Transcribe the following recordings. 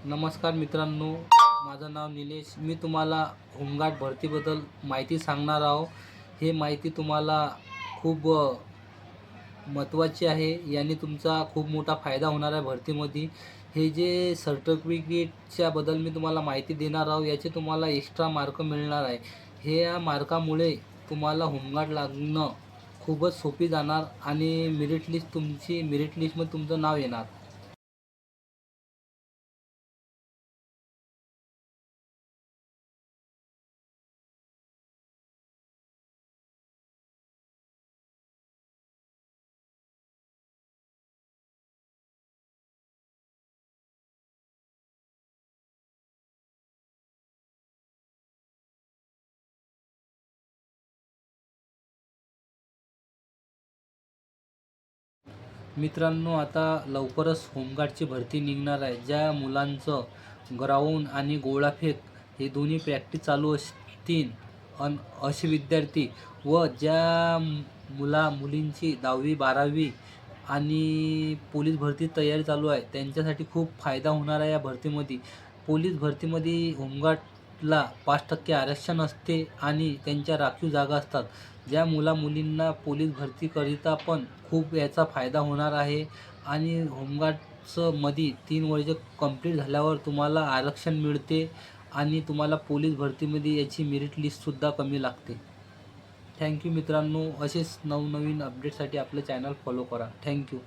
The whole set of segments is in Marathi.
नमस्कार मित्रांनो, माझं नाव निलेश. मी तुम्हाला होमगार्ड भरतीबद्दल माहिती सांगणार आहो. हे माहिती तुम्हाला खूप महत्त्वाची आहे. याने तुमचा खूप मोठा फायदा होणार आहे भरतीमध्ये. हे जे सर्टिफिकेटच्या बद्दल मी तुम्हाला माहिती देणार आहो, याचे तुम्हाला एक्स्ट्रा मार्क मिळणार आहे. हे या मार्कामुळे तुम्हाला होमगार्ड लागणं खूपच सोपी जाणार आणि मेरिट लिस्टमध्ये तुमचं नाव येणार. मित्रांनो, आता लवकरच होमगार्डची भरती निघणार आहे. ज्या मुलांचं ग्राउंड आणि गोळाफेक हे दोन्ही प्रॅक्टिस चालू असतील असे विद्यार्थी व ज्या मुलींची 10वी 12वी आणि पोलीस भरती तयारी चालू आहे, त्यांच्यासाठी खूप फायदा होणार आहे या भरतीमध्ये. पोलीस भरतीमध्ये होमगार्डला 5% आरक्षण असते आणि त्यांच्या राखीव जागा असतात. ज्या मुलींना पोलीस भरतीकरिता पण खूप याचा फायदा होणार आहे आणि होमगार्डचं मध्ये 3 वर्ष कंप्लीट झाल्यावर तुम्हाला आरक्षण मिळते आणि तुम्हाला पोलीस भरतीमध्ये याची मेरिट लिस्टसुद्धा कमी लागते. थँक्यू मित्रांनो. असेच नवनवीन अपडेटसाठी आपलं चॅनल फॉलो करा. थँक्यू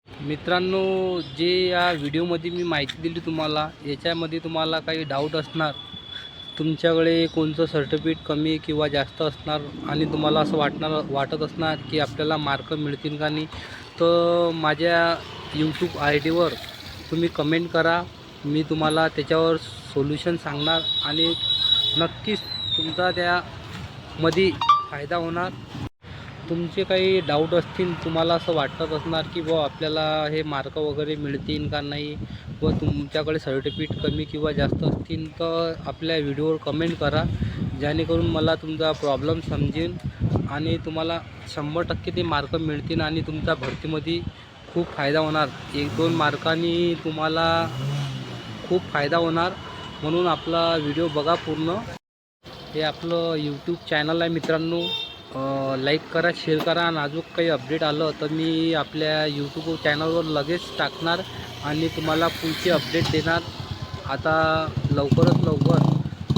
मित्रांनो. जे या व्हिडिओमध्ये मी माहिती दिली तुम्हाला, याच्यामध्ये तुम्हाला काही डाऊट असणार, तुमच्याकडे कोणतं सर्टिफिकेट कमी किंवा जास्त असणार आणि तुम्हाला असं वाटत असणार की आपल्याला मार्क मिळतील का नाही, तर माझ्या यूट्यूब आय डीवर तुम्ही कमेंट करा. मी तुम्हाला त्याच्यावर सोल्युशन सांगणार आणि नक्कीच तुमचा त्यामध्ये फायदा होणार. तुमचे काही डाऊट असतील, तुम्हाला असं वाटत असणार की बुवा आपल्याला हे मार्क वगैरे मिळतील का नाही, व तुमच्याकडे सर्टिफिकेट कमी किंवा जास्त असतील, तर आपल्या व्हिडिओवर कमेंट करा, जेणेकरून मला तुमचा प्रॉब्लेम समजेल आणि तुम्हाला 100% ते मार्क मिळतील आणि तुमच्या भरतीमध्ये खूप फायदा होणार. 1-2 मार्कांनी तुम्हाला खूप फायदा होणार. म्हणून आपला व्हिडिओ बघा पूर्ण. हे आपलं यूट्यूब चॅनल आहे मित्रांनो. लाईक करा, शेअर करा आणि अजून काही अपडेट आलं तर मी आपल्या यूट्यूब चॅनलवर लगेच टाकणार आणि तुम्हाला पुढचे अपडेट देणार. आता लवकरात लवकर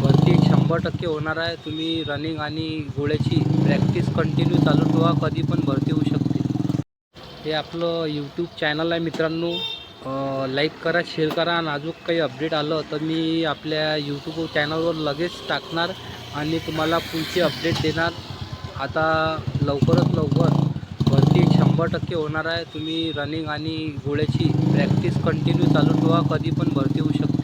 भरती 100% होणार आहे. तुम्ही रनिंग आणि गोळ्याची प्रॅक्टिस कंटिन्यू चालू ठेवा, कधी पण भरती होऊ शकते. हे आपलं यूट्यूब चॅनल आहे मित्रांनो. लाईक करा, शेअर करा आणि अजून काही अपडेट आलं तर मी आपल्या यूट्यूब चॅनलवर लगेच टाकणार आणि तुम्हाला पुढचे अपडेट देणार. आता लवकरात लवकर भरती 100% होणार आहे. तुम्ही रनिंग आणि गोळ्याची प्रॅक्टिस कंटिन्यू चालू ठेवा, कधी पण भरती होऊ शकते.